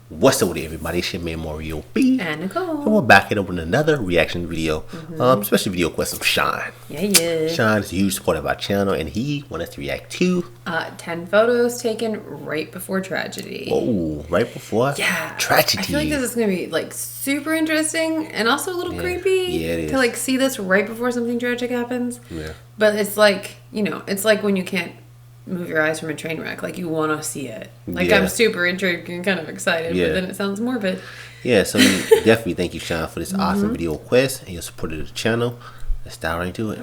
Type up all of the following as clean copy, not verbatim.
What's up with everybody? It's your man Mario B. And Nicole. And we're back here with another reaction video. Special video request from Sean. Yeah. Sean is a huge supporter of our channel and he wanted us to react to 10 photos taken right before tragedy. Oh, right before tragedy. I feel like this is gonna be like super interesting and also a little creepy. Yeah, it is. To like see this right before something tragic happens. Yeah. But it's like, you know, it's like when you can't move your eyes from a train wreck, like you want to see it. Like I'm super intrigued and kind of excited, but then it sounds morbid. Yeah, so definitely thank you, Sean, for this awesome video request and your support of the channel. Let's dive right into it.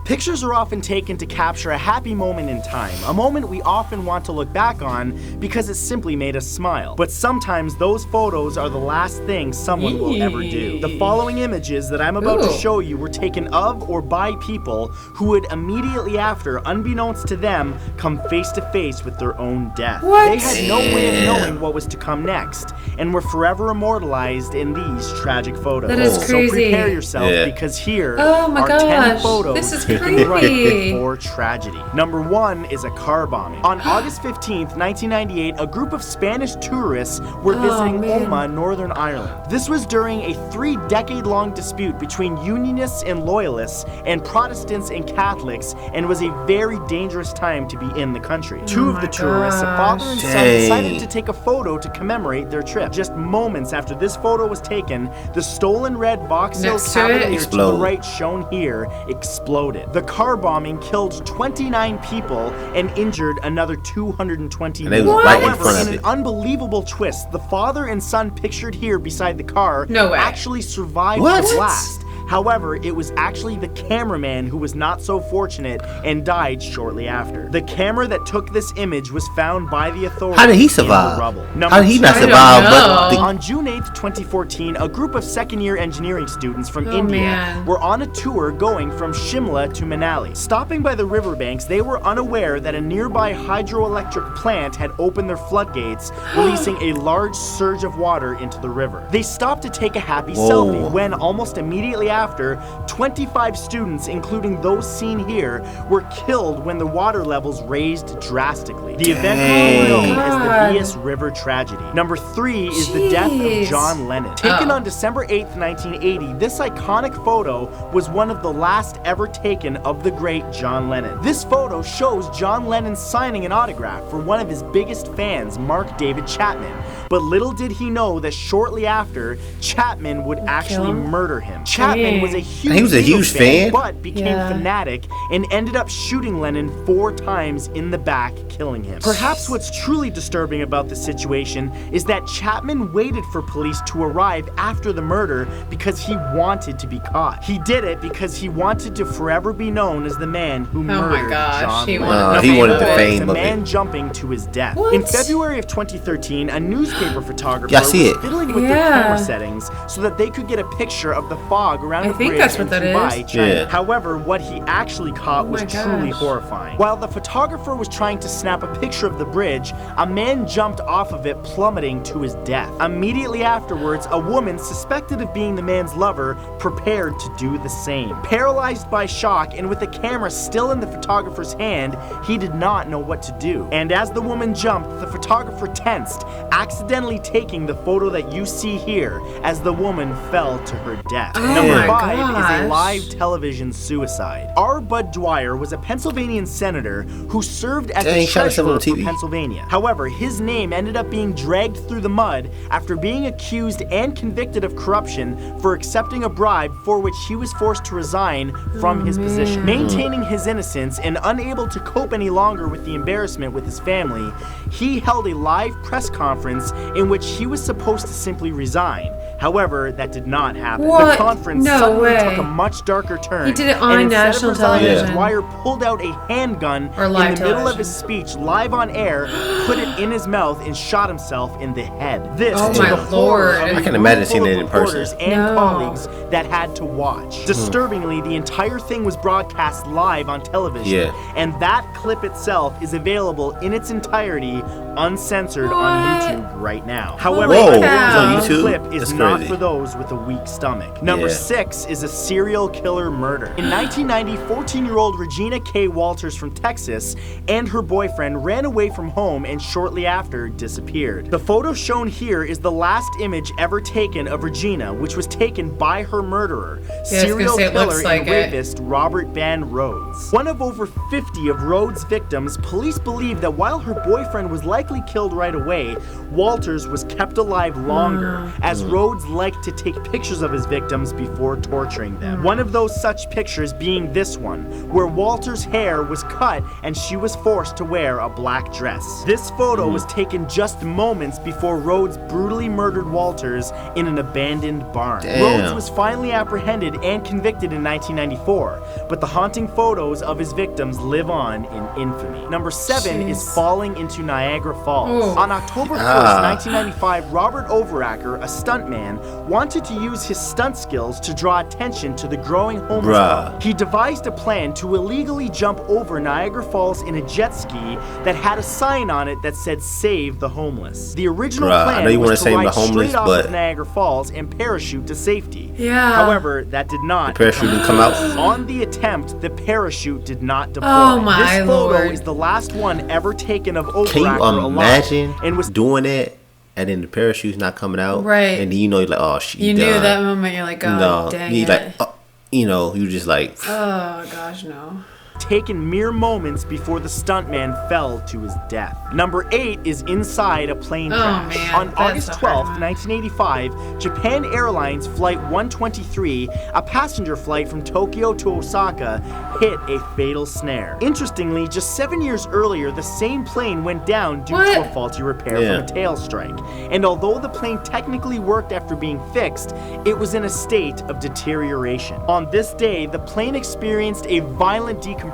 Pictures are often taken to capture a happy moment in time, a moment we often want to look back on because it simply made us smile. But sometimes those photos are the last thing someone will ever do. The following images that I'm about to show you were taken of or by people who would immediately after, unbeknownst to them, come face to face with their own death. They had no way of knowing what was to come next, and were forever immortalized in these tragic photos. That is crazy. So prepare yourself because here are 10 photos. This is taken creepy. right before tragedy. Number 1 is a car bombing. On August 15th, 1998, a group of Spanish tourists were visiting Omagh, Northern Ireland. This was during a 3-decade-long dispute between Unionists and Loyalists and Protestants and Catholics, and was a very dangerous time to be in the country. Two of the tourists, a father and son, decided to take a photo to commemorate their trip. Just moments after this photo was taken, the stolen red Vauxhall Cavalier to the right, shown here, exploded. The car bombing killed 29 people and injured another 220 more. However, in an unbelievable twist, the father and son pictured here beside the car actually survived the blast. However, it was actually the cameraman who was not so fortunate and died shortly after. The camera that took this image was found by the authorities. How did he survive? How did he not survive? On June 8th, 2014, a group of second-year engineering students from India were on a tour going from Shimla to Manali. Stopping by the riverbanks, they were unaware that a nearby hydroelectric plant had opened their floodgates, releasing a large surge of water into the river. They stopped to take a happy selfie when, almost immediately after, 25 students, including those seen here, were killed when the water levels raised drastically. The event became known as the Bias River tragedy. Number 3 is the death of John Lennon. Taken on December 8th, 1980, this iconic photo was one of the last ever taken of the great John Lennon. This photo shows John Lennon signing an autograph for one of his biggest fans, Mark David Chapman. But little did he know that shortly after, Chapman would actually murder him. Chapman was a huge fan, but became fanatic and ended up shooting Lennon 4 times in the back, killing him. Perhaps what's truly disturbing about the situation is that Chapman waited for police to arrive after the murder because he wanted to be caught. He did it because he wanted to forever be known as the man who murdered John Lennon. He wanted the fame of it. The man jumping to his death. In February of 2013, a newspaper photographer was fiddling with their camera settings so that they could get a picture of the fog around the bridge in Dubai, China. However, what he actually caught was truly horrifying. While the photographer was trying to snap a picture of the bridge, a man jumped off of it, plummeting to his death. Immediately afterwards, a woman suspected of being the man's lover prepared to do the same. Paralyzed by shock and with the camera still in the photographer's hand, he did not know what to do. And as the woman jumped, the photographer tensed, accidentally taking the photo that you see here as the woman fell to her death. Number 5 is a live television suicide. R. Bud Dwyer was a Pennsylvanian senator who served as the treasurer for Pennsylvania. However, his name ended up being dragged through the mud after being accused and convicted of corruption for accepting a bribe for which he was forced to resign from his position. Maintaining his innocence and unable to cope any longer with the embarrassment with his family, he held a live press conference in which he was supposed to simply resign. However, that did not happen. The conference suddenly took a much darker turn. He did it on national television. Dwyer pulled out a handgun in the middle of his speech, live on air, put it in his mouth, and shot himself in the head. This to the horror of I can imagine seeing it in person. And colleagues that had to watch. Disturbingly, the entire thing was broadcast live on television, and that clip itself is available in its entirety uncensored on YouTube right now. However, this clip is not for those with a weak stomach. Number 6 is a serial killer murder. In 1990, 14-year-old Regina K. Walters from Texas and her boyfriend ran away from home and shortly after disappeared. The photo shown here is the last image ever taken of Regina, which was taken by her murderer, serial killer and rapist Robert Van Rhodes. One of over 50 of Rhodes' victims, police believe that while her boyfriend was likely killed right away, Walters was kept alive longer, as Rhodes liked to take pictures of his victims before torturing them. One of those such pictures being this one, where Walters' hair was cut and she was forced to wear a black dress. This photo was taken just moments before Rhodes brutally murdered Walters in an abandoned barn. Rhodes was finally apprehended and convicted in 1994, but the haunting photos of his victims live on in infamy. Number 7 is falling into Niagara Falls. On October 1st, 1995, Robert Overacker, a stuntman, wanted to use his stunt skills to draw attention to the growing homeless problem. He devised a plan to illegally jump over Niagara Falls in a jet ski that had a sign on it that said "Save the Homeless." The original plan was to ride straight off of Niagara Falls and parachute to safety. However, that did not. The parachute didn't come out. On the attempt, the parachute did not deploy. Oh my This photo is the last one ever taken of Overacker alive. Can you imagine and was doing it, and then the parachute's not coming out, right? And then you're like, oh, she You knew that moment. You're like, oh, dang it. Like, you just like, oh gosh, no. Taken mere moments before the stuntman fell to his death. Number 8 is inside a plane crash. Man, on August 12th, 1985, Japan Airlines Flight 123, a passenger flight from Tokyo to Osaka, hit a fatal snare. Interestingly, just 7 years earlier, the same plane went down due to a faulty repair from a tail strike. And although the plane technically worked after being fixed, it was in a state of deterioration. On this day, the plane experienced a violent decompression,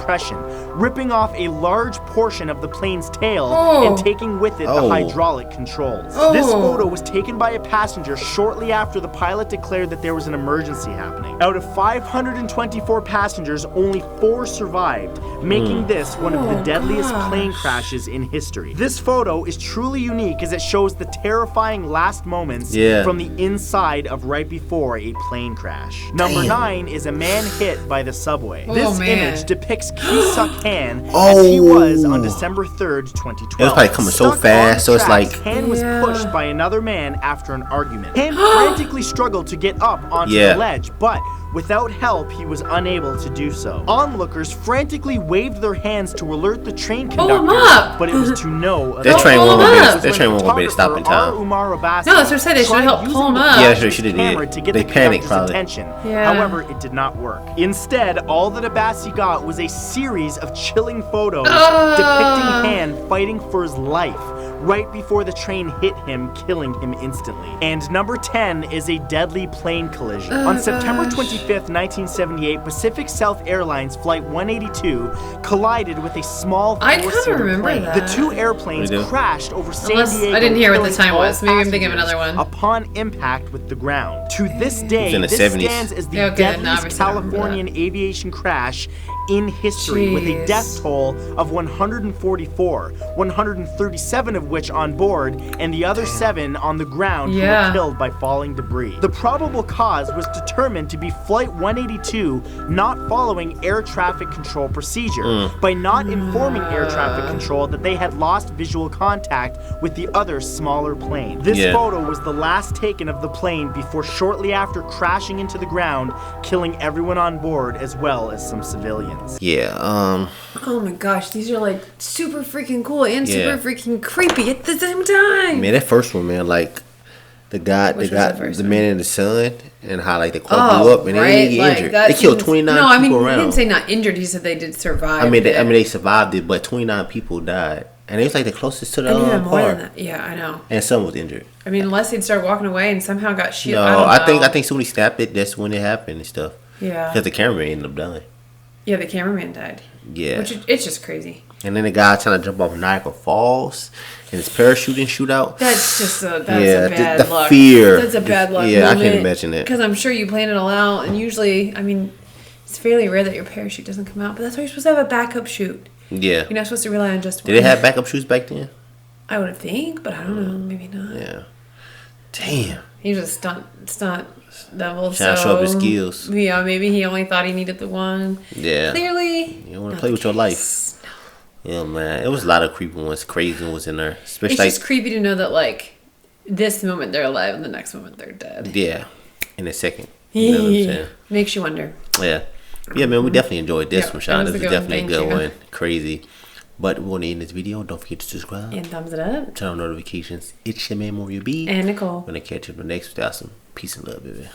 ripping off a large portion of the plane's tail and taking with it the hydraulic controls. This photo was taken by a passenger shortly after the pilot declared that there was an emergency happening. Out of 524 passengers, only 4 survived, making this one of the deadliest plane crashes in history. This photo is truly unique as it shows the terrifying last moments from the inside of right before a plane crash. Number 9 is a man hit by the subway. This image depicts Ki-Suk Han as he was on December 3rd, 2012. It was probably coming so fast, so it's like Han was pushed by another man after an argument. Han frantically struggled to get up onto the ledge, but without help, he was unable to do so. Onlookers frantically waved their hands to alert the train conductor, but it was to no avail. That train won't be able to stop in time. No, that's what I said. They should help pull him up. Yeah, sure, she did. They panicked probably. However, it did not work. Instead, all that Abbasi got was a series of chilling photos depicting Han fighting for his life right before the train hit him, killing him instantly. And number 10 is a deadly plane collision. On September 25th, 1978, Pacific South Airlines Flight 182 collided with a small four-seater plane. The 2 airplanes crashed over San Diego. I didn't hear what the time was. Maybe I'm thinking of another one. Upon impact with the ground. To this day, this stands as the deadliest Californian aviation crash in history, with a death toll of 144, 137 of which on board, and the other 7 on the ground who were killed by falling debris. The probable cause was determined to be Flight 182 not following air traffic control procedure by not informing air traffic control that they had lost visual contact with the other smaller plane. This photo was the last taken of the plane before shortly after crashing into the ground, killing everyone on board as well as some civilians. Oh my gosh, these are like super freaking cool and super freaking creepy at the same time. Man, that first one, man, like the man in the sun, and how like the car blew up and they didn't get injured. They killed 29 people around. He didn't say not injured. He said they did survive. I mean, they survived it, but 29 people died, and it was like the closest to the car. More than that. Yeah, I know. And some was injured. I mean, unless they'd start walking away and somehow got shit. No, I think somebody snapped it. That's when it happened and stuff. Yeah. Because the cameraman ended up dying. Yeah, the cameraman died. Yeah. Which it's just crazy. And then the guy trying to jump off Niagara Falls and his parachuting shootout. That's just a bad luck. The fear. That's a bad luck. Yeah, I can imagine that. Because I'm sure you plan it all out, and usually, I mean, it's fairly rare that your parachute doesn't come out, but that's why you're supposed to have a backup chute. Yeah. You're not supposed to rely on just one. Did they have backup chutes back then? I would think, but I don't know. Maybe not. Yeah. Damn. He was a stunt devil. Trying to show up his skills. Yeah, maybe he only thought he needed the one. Yeah. Clearly. You don't want to play with your life. No. Yeah, man. It was a lot of creepy ones, crazy ones in there. Especially it's just creepy to know that, like, this moment they're alive and the next moment they're dead. Yeah. In a second. You know what I'm saying? Makes you wonder. Yeah. Yeah, man, we definitely enjoyed this one, Sean. This was definitely a good one. Crazy. But we're going to end this video. Don't forget to subscribe. And thumbs it up. Turn on notifications. It's your man, Mario B. And Nicole. We're going to catch you in the next with some peace and love, baby.